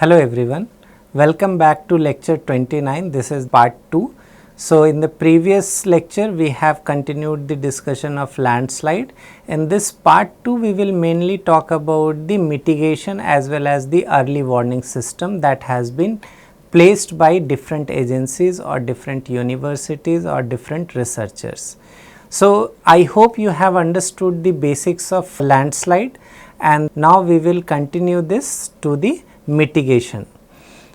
Hello everyone, welcome back to lecture 29. This is part 2. So in the previous lecture we have continued the discussion of landslide. In this part 2 we will mainly talk about the mitigation as well as the early warning system that has been placed by different agencies or different universities or different researchers. So I hope you have understood the basics of landslide, and now we will continue this to the mitigation.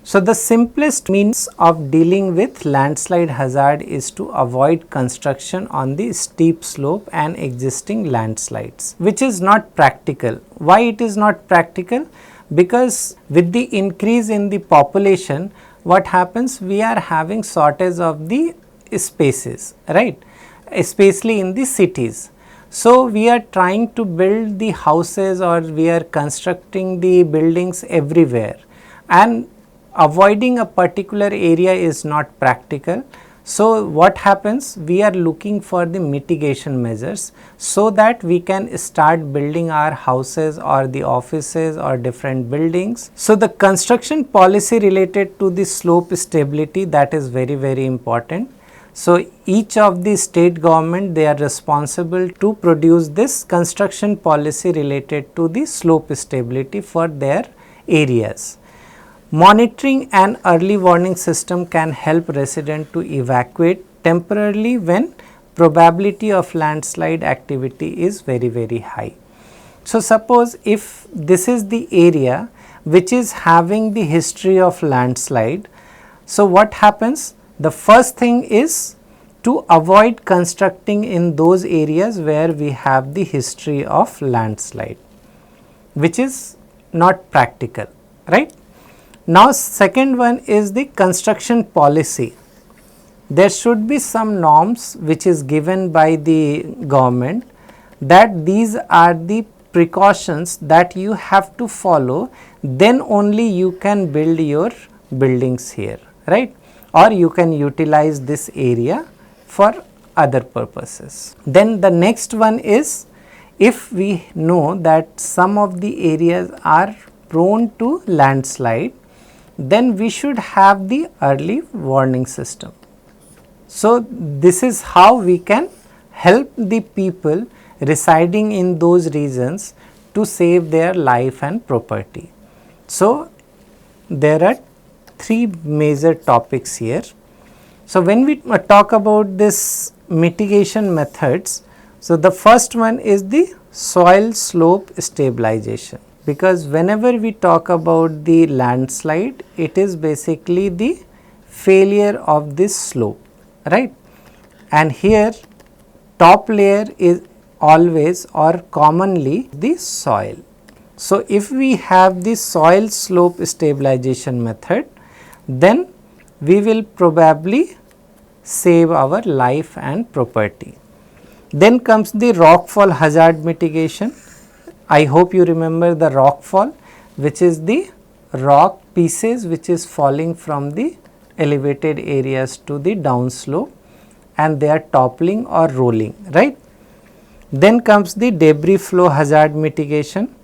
So the simplest means of dealing with landslide hazard is to avoid construction on the steep slope and existing landslides, which is not practical. Why it is not practical? Because with the increase in the population, what happens, we are having shortage of the spaces, right, especially in the cities. So we are trying to build the houses or we are constructing the buildings everywhere, and avoiding a particular area is not practical. So what happens, we are looking for the mitigation measures so that we can start building our houses or the offices or different buildings. So the construction policy related to the slope stability, that is very important. So each of the state government, they are responsible to produce this construction policy related to the slope stability for their areas. Monitoring and early warning system can help resident to evacuate temporarily when probability of landslide activity is very high. So suppose if this is the area which is having the history of landslide, so what happens? The first thing is to avoid constructing in those areas where we have the history of landslide, which is not practical, right? Now second one is the construction policy. There should be some norms which is given by the government, that these are the precautions that you have to follow, then only you can build your buildings here, right? Or you can utilize this area for other purposes. Then the next one is, if we know that some of the areas are prone to landslide, then we should have the early warning system. So this is how we can help the people residing in those regions to save their life and property. So there are three major topics here. So when we talk about this mitigation methods, so the first one is the soil slope stabilization, because whenever we talk about the landslide, it is basically the failure of this slope, right? And here top layer is always or commonly the soil. So if we have the soil slope stabilization method, then we will probably save our life and property. Then comes the rockfall hazard mitigation. I hope you remember the rockfall, which is the rock pieces which is falling from the elevated areas to the downslope and they are toppling or rolling, right? Then comes the debris flow hazard mitigation.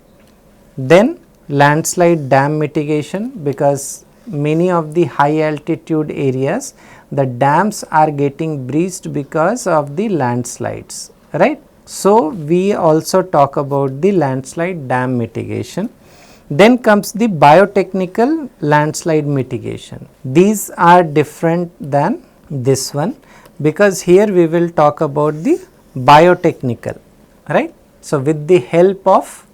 Then landslide dam mitigation, because many of the high altitude areas, the dams are getting breached because of the landslides, right? So we also talk about the landslide dam mitigation. Then comes the biotechnical landslide mitigation. These are different than this one, because here we will talk about the biotechnical, right? So with the help of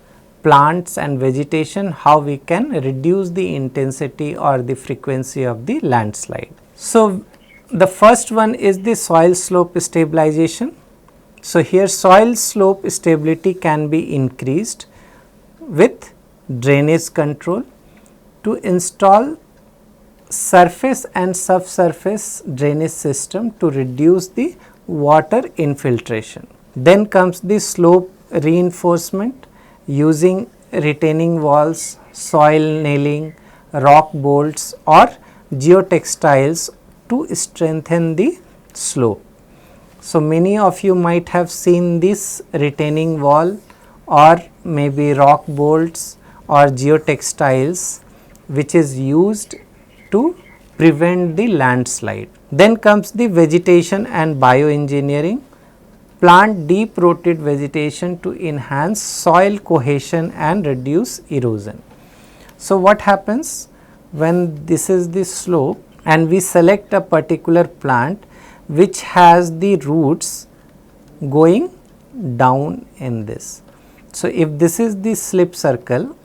plants and vegetation, how we can reduce the intensity or the frequency of the landslide. So the first one is the soil slope stabilization. So here soil slope stability can be increased with drainage control, to install surface and subsurface drainage system to reduce the water infiltration. Then comes the slope reinforcement using retaining walls, soil nailing, rock bolts or geotextiles to strengthen the slope. So many of you might have seen this retaining wall or maybe rock bolts or geotextiles which is used to prevent the landslide. Then comes the vegetation and bioengineering. Plant deep rooted vegetation to enhance soil cohesion and reduce erosion. So, what happens when this is the slope and we select a particular plant which has the roots going down in this. So, if this is the slip circle,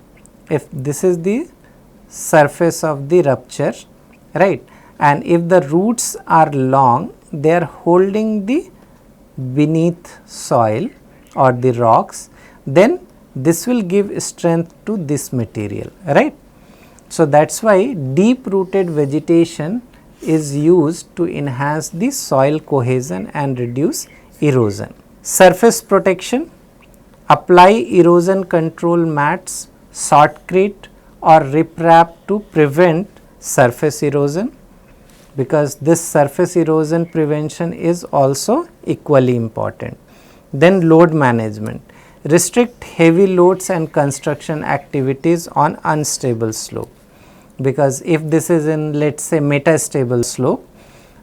if this is the surface of the rupture, right, and if the roots are long, they are holding the beneath soil or the rocks, then this will give strength to this material, right. So, that is why deep rooted vegetation is used to enhance the soil cohesion and reduce erosion. Surface protection, apply erosion control mats, shotcrete or riprap to prevent surface erosion, because this surface erosion prevention is also equally important. Then load management, restrict heavy loads and construction activities on unstable slope, because if this is in, let us say, metastable slope,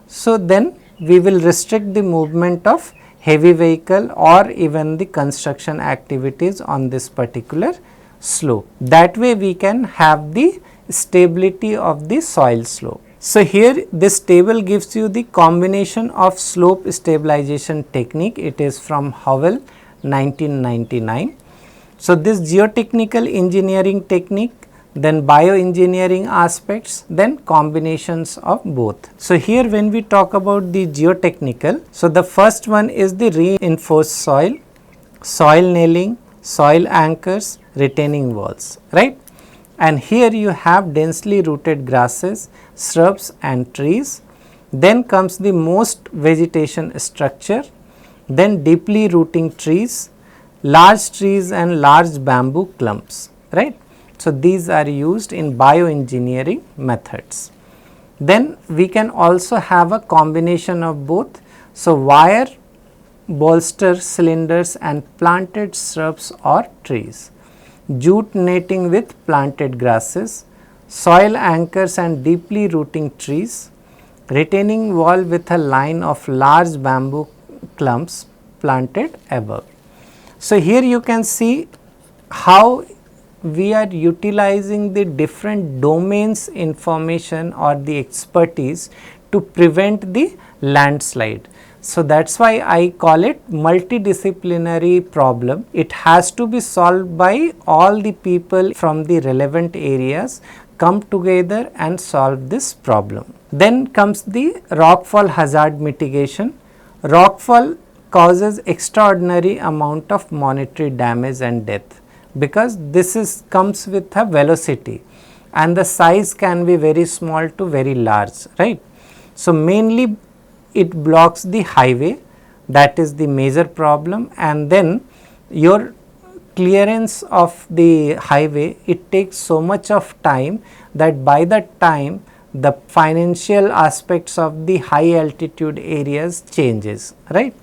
so then we will restrict the movement of heavy vehicle or even the construction activities on this particular slope. That way we can have the stability of the soil slope. So, here this table gives you the combination of slope stabilization technique. It is from Howell 1999. So, this geotechnical engineering technique, then bioengineering aspects, then combinations of both. So, here when we talk about the geotechnical, so the first one is the reinforced soil, soil nailing, soil anchors, retaining walls, right. And here you have densely rooted grasses, shrubs and trees. Then comes the most vegetation structure, then deeply rooting trees, large trees and large bamboo clumps, right. So, these are used in bioengineering methods. Then we can also have a combination of both. So, wire, bolster cylinders and planted shrubs or trees, jute netting with planted grasses, soil anchors and deeply rooting trees, retaining wall with a line of large bamboo clumps planted above. So, here you can see how we are utilizing the different domains information or the expertise to prevent the landslide. So, that is why I call it multidisciplinary problem. It has to be solved by all the people from the relevant areas come together and solve this problem. Then comes the rockfall hazard mitigation. Rockfall causes extraordinary amount of monetary damage and death, because this is comes with a velocity and the size can be very small to very large, right. So, mainly it blocks the highway, that is the major problem, and then your clearance of the highway, it takes so much of time that by that time the financial aspects of the high altitude areas changes, right.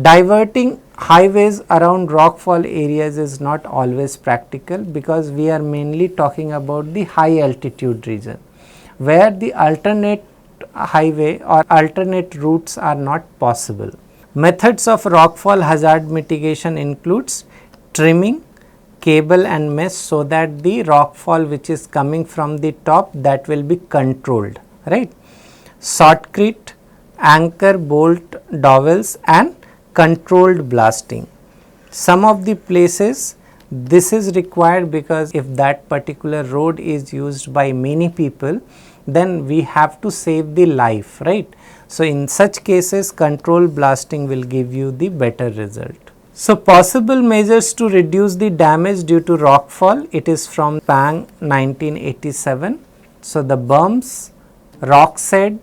Diverting highways around rockfall areas is not always practical, because we are mainly talking about the high altitude region, where the alternate highway or alternate routes are not possible. Methods of rockfall hazard mitigation includes trimming, cable and mesh, so that the rockfall which is coming from the top, that will be controlled, right. Shotcrete, anchor bolt dowels and controlled blasting. Some of the places this is required, because if that particular road is used by many people, then we have to save the life, right. So, in such cases controlled blasting will give you the better result. So, possible measures to reduce the damage due to rockfall, it is from Pang 1987. So, the berms, rock shed,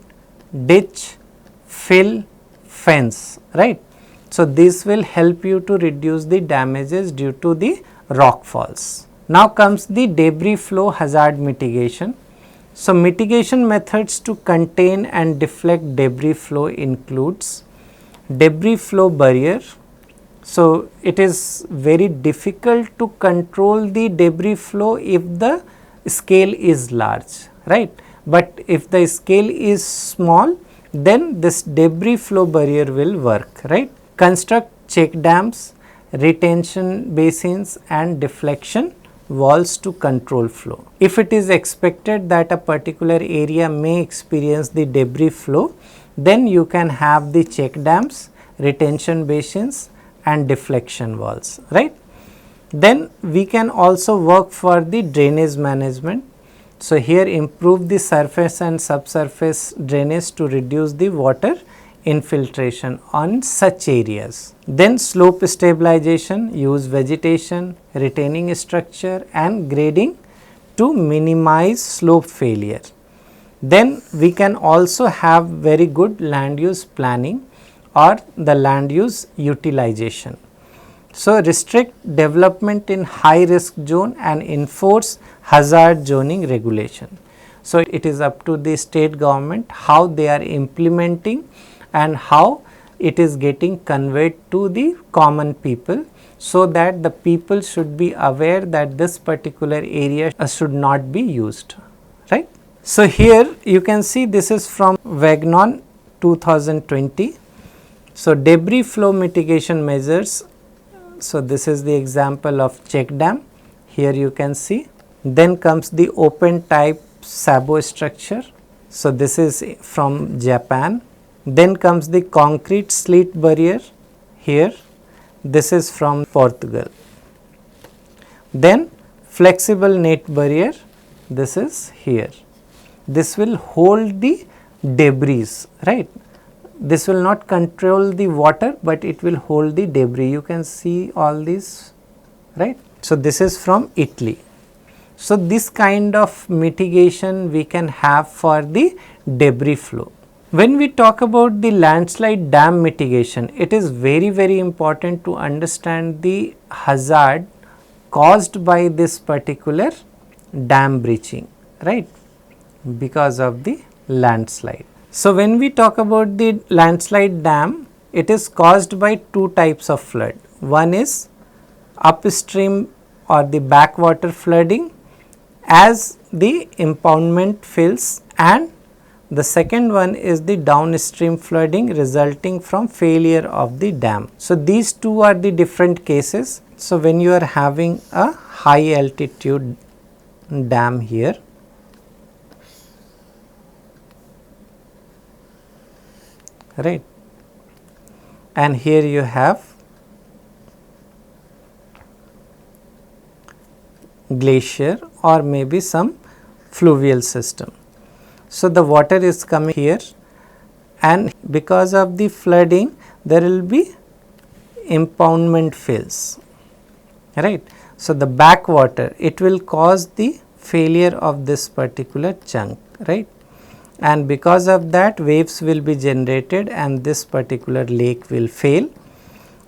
ditch, fill, fence, right. So, this will help you to reduce the damages due to the rock falls. Now comes the debris flow hazard mitigation. So, mitigation methods to contain and deflect debris flow includes debris flow barrier. So, it is very difficult to control the debris flow if the scale is large, right? But if the scale is small, then this debris flow barrier will work, right? Construct check dams, retention basins and deflection walls to control flow. If it is expected that a particular area may experience the debris flow, then you can have the check dams, retention basins and deflection walls, right? Then we can also work for the drainage management. So, here improve the surface and subsurface drainage to reduce the water infiltration on such areas. Then slope stabilization, use vegetation, retaining structure and grading to minimize slope failure. Then we can also have very good land use planning or the land use utilization. So, restrict development in high risk zone and enforce hazard zoning regulation. So, it is up to the state government how they are implementing and how it is getting conveyed to the common people, so that the people should be aware that this particular area should not be used, right. So, here you can see this is from Wagnon 2020. So, debris flow mitigation measures. So, this is the example of check dam, here you can see. Then comes the open type sabo structure. So, this is from Japan. Then comes the concrete slit barrier here, this is from Portugal. Then flexible net barrier, this is here. This will hold the debris, right. This will not control the water, but it will hold the debris. You can see all these, right. So, this is from Italy. So, this kind of mitigation we can have for the debris flow. When we talk about the landslide dam mitigation, it is very important to understand the hazard caused by this particular dam breaching, right, because of the landslide. So, when we talk about the landslide dam, it is caused by two types of flood. One is upstream or the backwater flooding as the impoundment fills, and the second one is the downstream flooding resulting from failure of the dam. So, these two are the different cases. So, when you are having a high altitude dam here, right, and here you have glacier or maybe some fluvial system. So, the water is coming here, and because of the flooding there will be impoundment fills, right. So, the backwater, it will cause the failure of this particular chunk, right, and because of that waves will be generated and this particular lake will fail,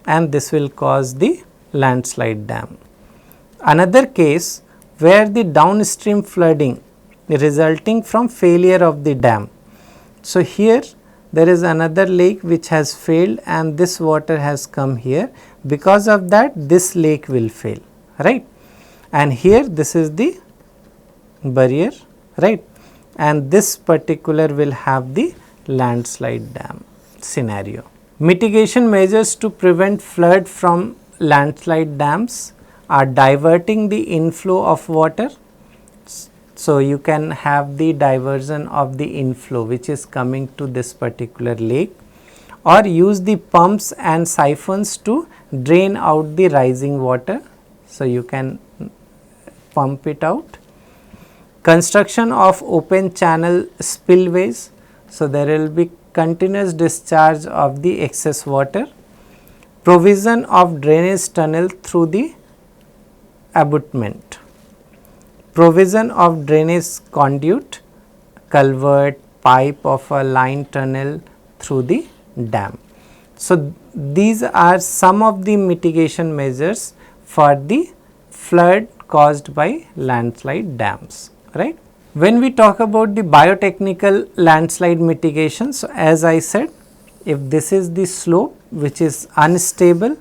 and this will cause the landslide dam. Another case where the downstream flooding resulting from failure of the dam. So, here there is another lake which has failed and this water has come here, because of that this lake will fail, right, and here this is the barrier, right, and this particular will have the landslide dam scenario. Mitigation measures to prevent flood from landslide dams are diverting the inflow of water. So, you can have the diversion of the inflow which is coming to this particular lake, or use the pumps and siphons to drain out the rising water. So, you can pump it out. Construction of open channel spillways. So, there will be continuous discharge of the excess water. Provision of drainage tunnel through the abutment. Provision of drainage conduit, culvert, pipe of a line tunnel through the dam. So, these are some of the mitigation measures for the flood caused by landslide dams, right. When we talk about the biotechnical landslide mitigation, so as I said, if this is the slope which is unstable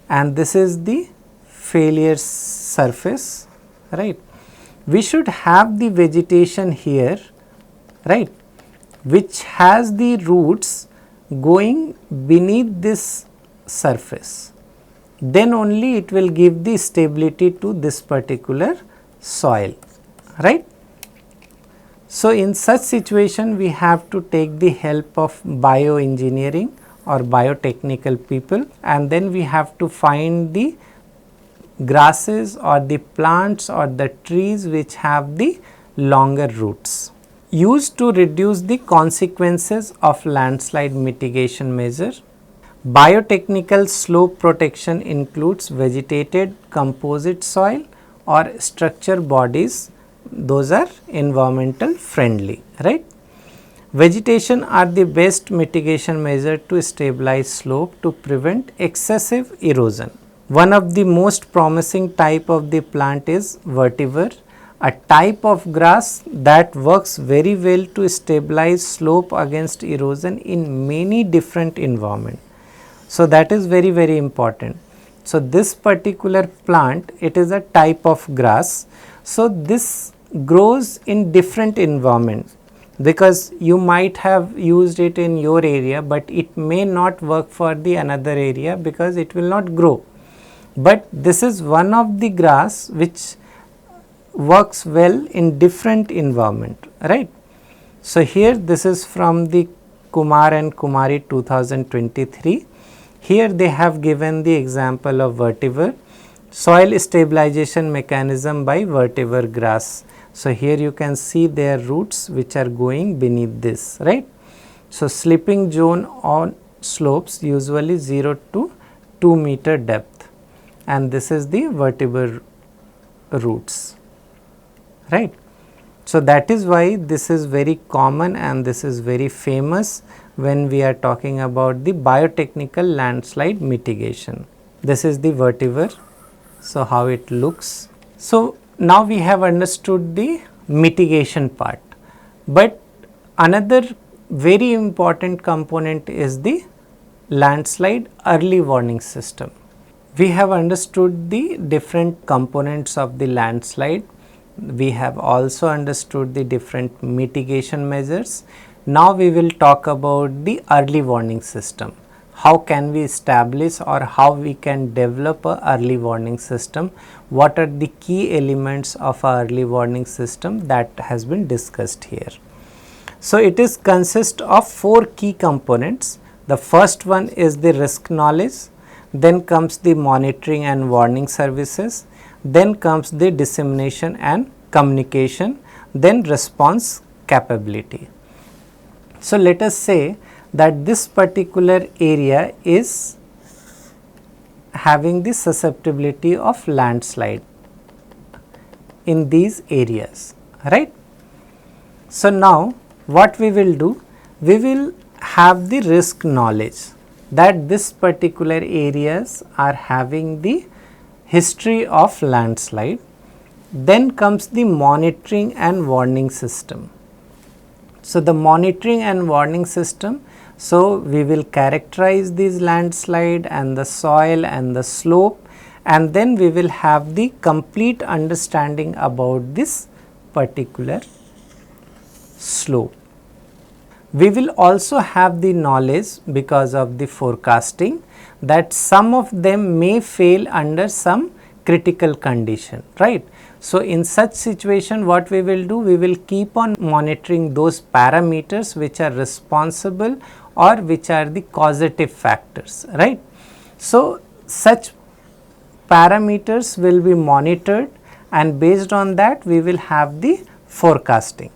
and this is the failure surface, right. we should have the vegetation here, right, which has the roots going beneath this surface. Then only it will give the stability to this particular soil, right. So, in such situation we have to take the help of bioengineering or biotechnical people, and then we have to find the grasses or the plants or the trees which have the longer roots. Used to reduce the consequences of landslide mitigation measure. Biotechnical slope protection includes vegetated composite soil or structure bodies, those are environmental friendly, right. Vegetation are the best mitigation measure to stabilize slope to prevent excessive erosion. One of the most promising type of the plant is vetiver, a type of grass that works very well to stabilize slope against erosion in many different environments. So, that is very important. So, this particular plant, it is a type of grass. So, this grows in different environments, because you might have used it in your area, but it may not work for the another area because it will not grow. But this is one of the grass which works well in different environment, right. So, here this is from the Kumar and Kumari 2023. Here they have given the example of vetiver, soil stabilization mechanism by vetiver grass. So, here you can see their roots which are going beneath this, right. So, slipping zone on slopes usually 0 to 2 meter depth, and this is the vetiver roots, right. So, that is why this is very common and this is very famous when we are talking about the biotechnical landslide mitigation. This is the vetiver. So, how it looks. So, now we have understood the mitigation part, but another very important component is the landslide early warning system. We have understood the different components of the landslide. We have also understood the different mitigation measures. Now, we will talk about the early warning system. How can we establish or how we can develop a early warning system? What are the key elements of a early warning system that has been discussed here? So, it is consist of 4 key components. The first one is the risk knowledge, then comes the monitoring and warning services, then comes the dissemination and communication, then response capability. So, let us say that this particular area is having the susceptibility of landslide in these areas, right. So, now what we will do? We will have the risk knowledge that this particular areas are having the history of landslide. Then comes the monitoring and warning system. So, the monitoring and warning system, so we will characterize this landslide and the soil and the slope, and then we will have the complete understanding about this particular slope. We will also have the knowledge because of the forecasting that some of them may fail under some critical condition, right. So, in such situation what we will do? We will keep on monitoring those parameters which are responsible or which are the causative factors, right. So, such parameters will be monitored, and based on that we will have the forecasting.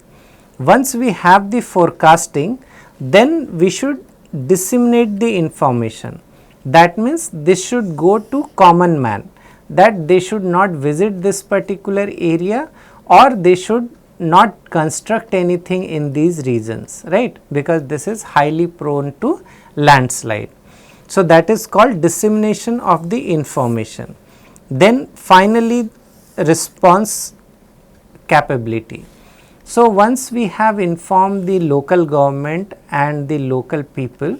Once we have the forecasting, then we should disseminate the information. That means, this should go to common man, that they should not visit this particular area or they should not construct anything in these regions, right, because this is highly prone to landslide. So, that is called dissemination of the information. Then finally, response capability. So, once we have informed the local government and the local people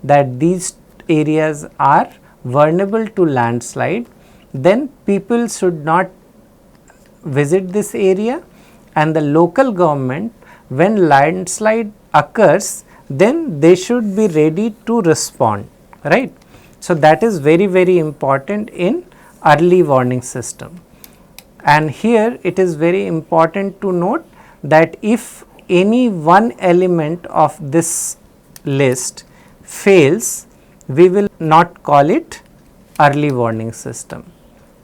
that these areas are vulnerable to landslide, then people should not visit this area, and the local government, when landslide occurs, then they should be ready to respond, right. So, that is very, very important in early warning system. And here it is very important to note that if any one element of this list fails, we will not call it early warning system.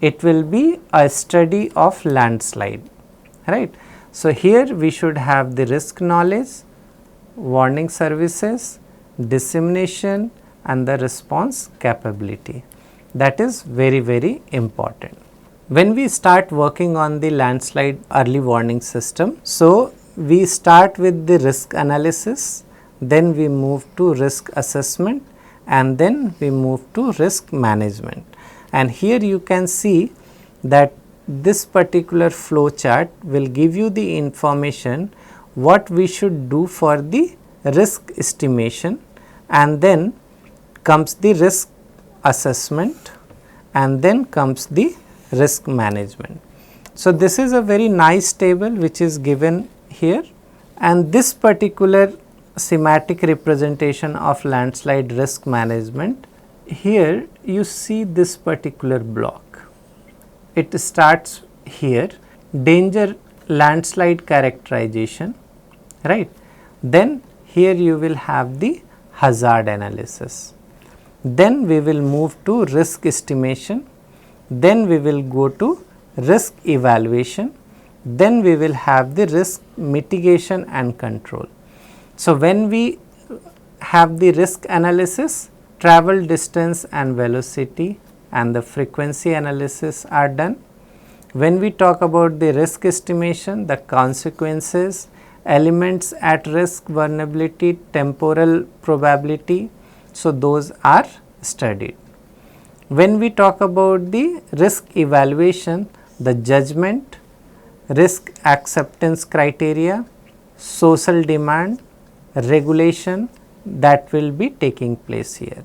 It will be a study of landslide, right. So, here we should have the risk knowledge, warning services, dissemination and the response capability. That is very, very important. When we start working on the landslide early warning system, so we start with the risk analysis, then we move to risk assessment, and then we move to risk management. And here you can see that this particular flow chart will give you the information what we should do for the risk estimation, and then comes the risk assessment, and then comes the risk management. So, this is a very nice table which is given here, and this particular schematic representation of landslide risk management, here you see this particular block. It starts here, danger landslide characterization, right. Then here you will have the hazard analysis. Then we will move to risk estimation, then we will go to risk evaluation, then we will have the risk mitigation and control. So, when we have the risk analysis, travel distance and velocity and the frequency analysis are done. When we talk about the risk estimation, the consequences, elements at risk, vulnerability, temporal probability, so those are studied. When we talk about the risk evaluation, the judgment, risk acceptance criteria, social demand, regulation, that will be taking place here.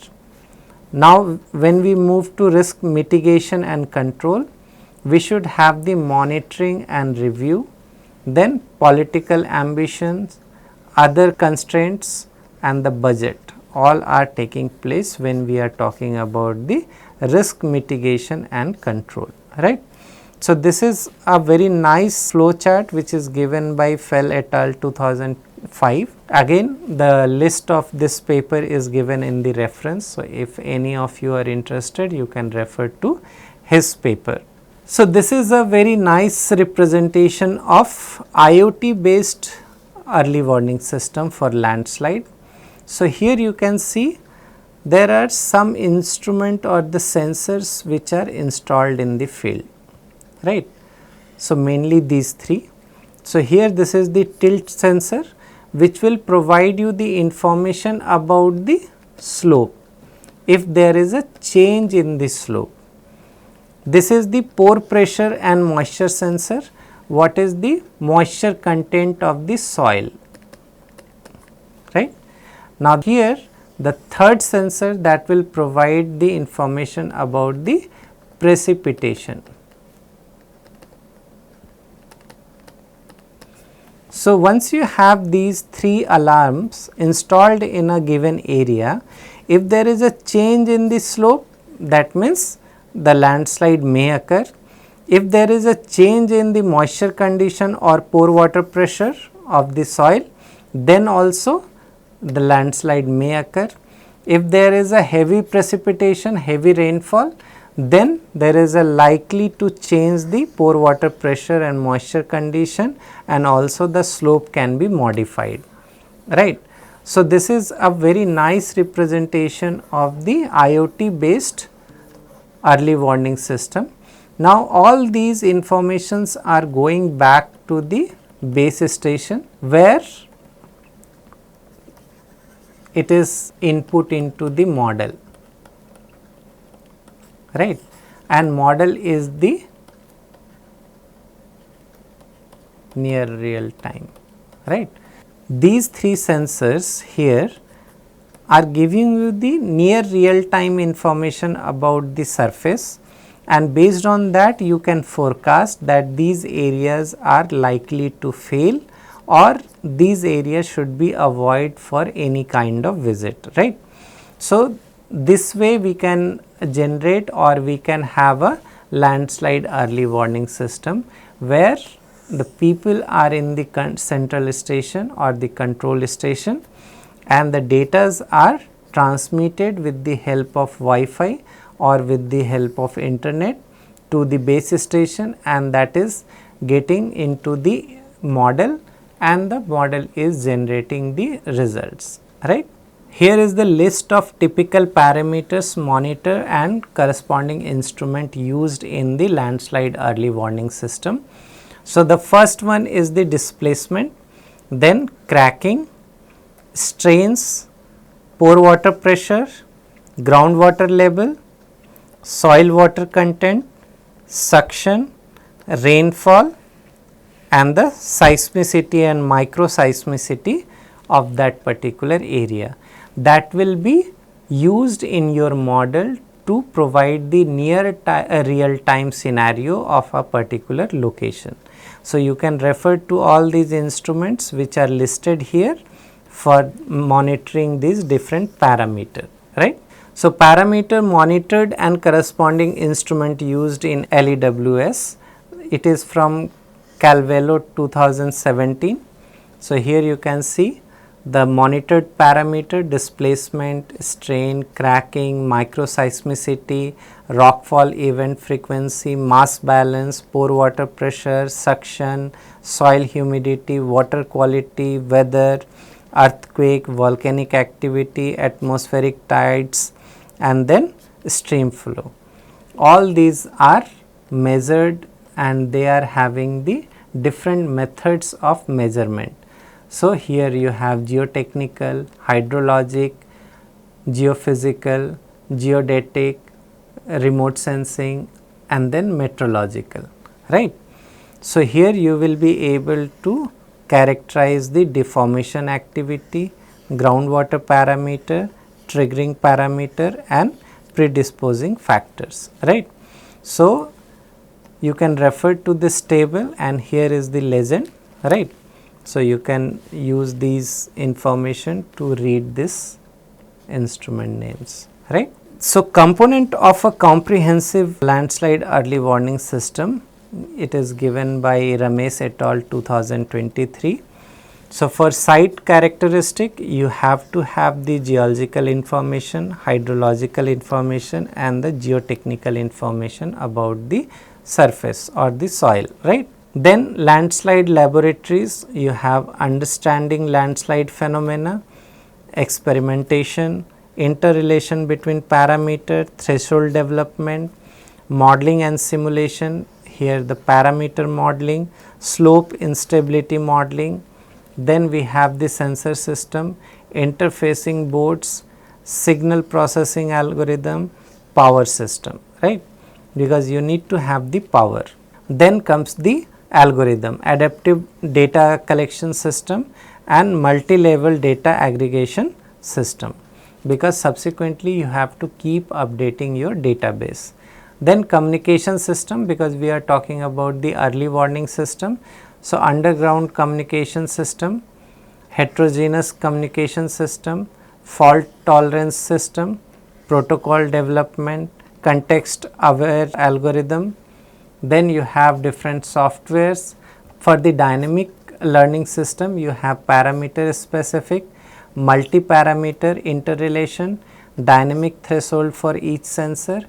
Now, when we move to risk mitigation and control, we should have the monitoring and review, then political ambitions, other constraints and the budget, all are taking place when we are talking about the risk mitigation and control, right. So, this is a very nice flow chart which is given by Fell et al. 2005. Again, the list of this paper is given in the reference. So, if any of you are interested, you can refer to his paper. So, this is a very nice representation of IoT based early warning system for landslide. So, here you can see there are some instrument or the sensors which are installed in the field, right. So, mainly these three. So, here this is the tilt sensor which will provide you the information about the slope, if there is a change in the slope. This is the pore pressure and moisture sensor, what is the moisture content of the soil, right. Now, here the third sensor that will provide the information about the precipitation. So, once you have these three alarms installed in a given area, if there is a change in the slope, that means the landslide may occur. If there is a change in the moisture condition or pore water pressure of the soil, then also the landslide may occur. If there is a heavy precipitation, heavy rainfall, then there is a likely to change the pore water pressure and moisture condition, and also the slope can be modified, right. So, this is a very nice representation of the IoT based early warning system. Now, all these informations are going back to the base station where it is input into the model, right, and model is the near real time, right. These three sensors here are giving you the near real time information about the surface, and based on that you can forecast that these areas are likely to fail or these areas should be avoided for any kind of visit, right. So, this way we can generate or we can have a landslide early warning system where the people are in the central station or the control station and the data are transmitted with the help of Wi-Fi or with the help of internet to the base station, and that is getting into the model and the model is generating the results, right. Here is the list of typical parameters, monitor and corresponding instrument used in the landslide early warning system. So, the first one is the displacement, then cracking, strains, pore water pressure, groundwater level, soil water content, suction, rainfall and the seismicity and microseismicity of that particular area. That will be used in your model to provide the near real time scenario of a particular location. So, you can refer to all these instruments which are listed here for monitoring these different parameters, right. So, parameter monitored and corresponding instrument used in LEWS, it is from Calvello 2017. So, here you can see the monitored parameter displacement, strain, cracking, microseismicity, rockfall event frequency, mass balance, pore water pressure, suction, soil humidity, water quality, weather, earthquake, volcanic activity, atmospheric tides and then stream flow. All these are measured and they are having the different methods of measurement. So, here you have geotechnical, hydrologic, geophysical, geodetic, remote sensing and then meteorological, right. So, here you will be able to characterize the deformation activity, groundwater parameter, triggering parameter and predisposing factors, right. So, you can refer to this table and here is the legend, right. So, you can use these information to read this instrument names, right. So, component of a comprehensive landslide early warning system, it is given by Ramesh et al 2023. So, for site characteristic you have to have the geological information, hydrological information and the geotechnical information about the surface or the soil, right. Then landslide laboratories, you have understanding landslide phenomena, experimentation, interrelation between parameter, threshold development, modeling and simulation, here the parameter modeling, slope instability modeling. Then we have the sensor system, interfacing boards, signal processing algorithm, power system, right, because you need to have the power. Then comes the algorithm, adaptive data collection system and multi-level data aggregation system, because subsequently you have to keep updating your database. Then communication system, because we are talking about the early warning system. So, underground communication system, heterogeneous communication system, fault tolerance system, protocol development, context aware algorithm. Then you have different softwares. For the dynamic learning system, you have parameter specific, multi-parameter interrelation, dynamic threshold for each sensor,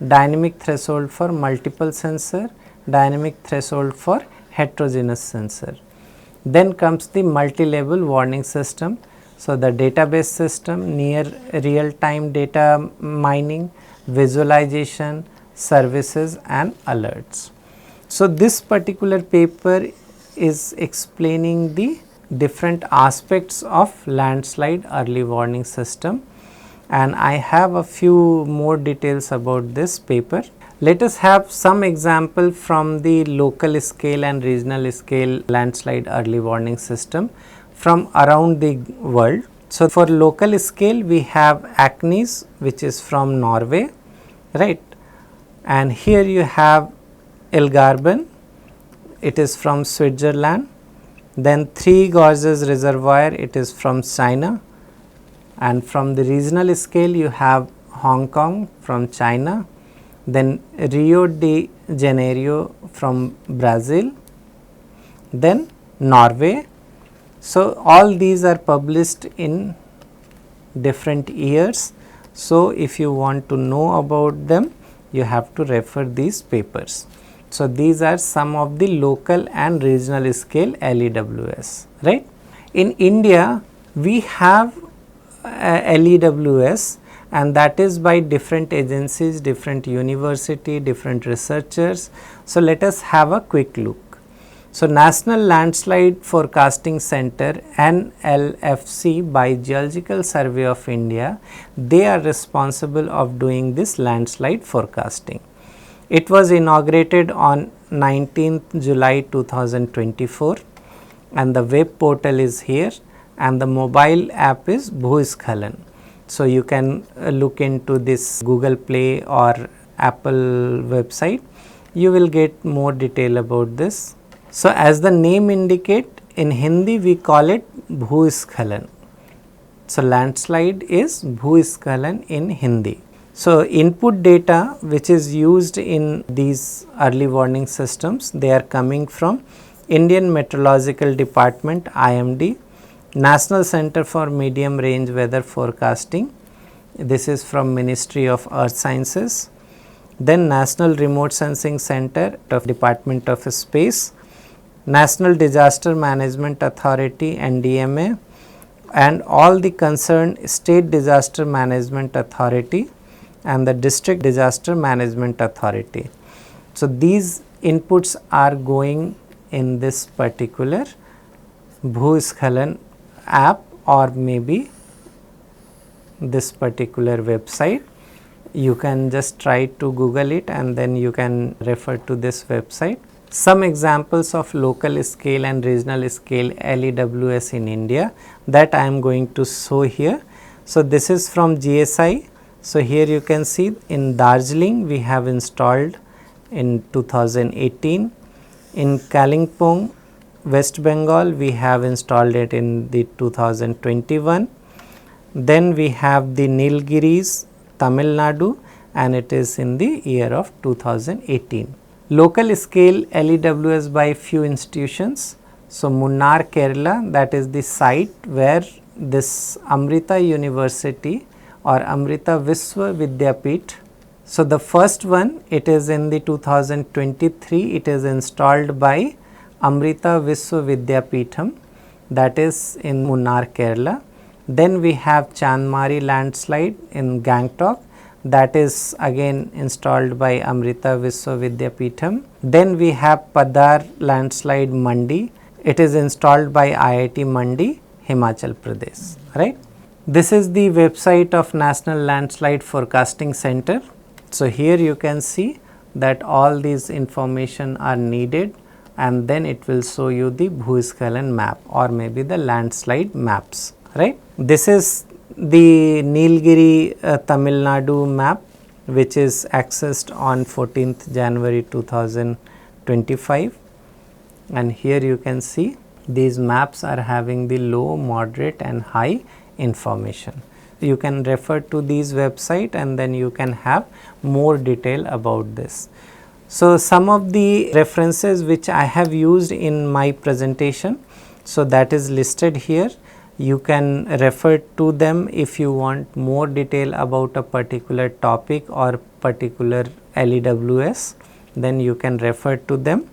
dynamic threshold for multiple sensor, dynamic threshold for heterogeneous sensor. Then comes the multi-level warning system. So, the database system, near real time data mining, visualization, services and alerts. So, this particular paper is explaining the different aspects of landslide early warning system, and I have a few more details about this paper. Let us have some example from the local scale and regional scale landslide early warning system from around the world. So, for local scale we have ACNIS, which is from Norway, right. and here you have Elgarben, it is from Switzerland. Then Three Gorges Reservoir, it is from China, and from the regional scale you have Hong Kong from China, then Rio de Janeiro from Brazil, then Norway. So, all these are published in different years. So, if you want to know about them, you have to refer these papers. So, these are some of the local and regional scale LEWS, right. In India, we have LEWS, and that is by different agencies, different university, different researchers. So, let us have a quick look. So, National Landslide Forecasting Center NLFC by Geological Survey of India, they are responsible of doing this landslide forecasting. It was inaugurated on 19th July 2024, and the web portal is here, and the mobile app is Bhuskhalan. So, you can look into this Google Play or Apple website, you will get more detail about this. So, as the name indicate, in Hindi we call it Bhuskhalan. So, landslide is Bhuskhalan in Hindi. So, input data which is used in these early warning systems, they are coming from Indian Meteorological Department IMD, National Center for Medium Range Weather Forecasting, this is from Ministry of Earth Sciences, then National Remote Sensing Center of Department of Space, National Disaster Management Authority NDMA, and all the concerned State Disaster Management Authority and the District Disaster Management Authority. So, these inputs are going in this particular Bhuskhalan app or maybe this particular website. You can just try to Google it and then you can refer to this website. Some examples of local scale and regional scale LEWS in India that I am going to show here. So, this is from GSI. So, here you can see in Darjeeling we have installed in 2018, in Kalimpong, West Bengal we have installed it in the 2021, then we have the Nilgiris, Tamil Nadu, and it is in the year of 2018. Local scale LEWS by few institutions. So, Munnar, Kerala, that is the site where this Amrita University or Amrita Viswa Vidyapeeth. So, the first one, it is in the 2023, it is installed by Amrita Viswa Vidyapeetham, that is in Munnar, Kerala. Then we have Chandmari landslide in Gangtok, that is again installed by Amrita Viswa Vidyapeetham. Then we have Padar landslide Mandi, it is installed by IIT Mandi, Himachal Pradesh, right. This is the website of National Landslide Forecasting Center. So, here you can see that all these information are needed, and then it will show you the Bhuskhalan map or maybe the landslide maps, right. This is the Nilgiri Tamil Nadu map, which is accessed on 14th January 2025, and here you can see these maps are having the low, moderate and high information. You can refer to these website and then you can have more detail about this. So, some of the references which I have used in my presentation, so that is listed here. You can refer to them if you want more detail about a particular topic or particular LEWS, then you can refer to them.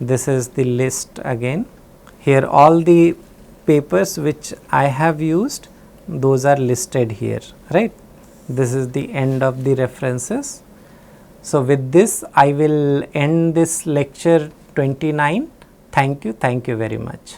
This is the list again. Here all the papers which I have used, those are listed here, right. This is the end of the references. So, with this I will end this lecture 29. Thank you very much.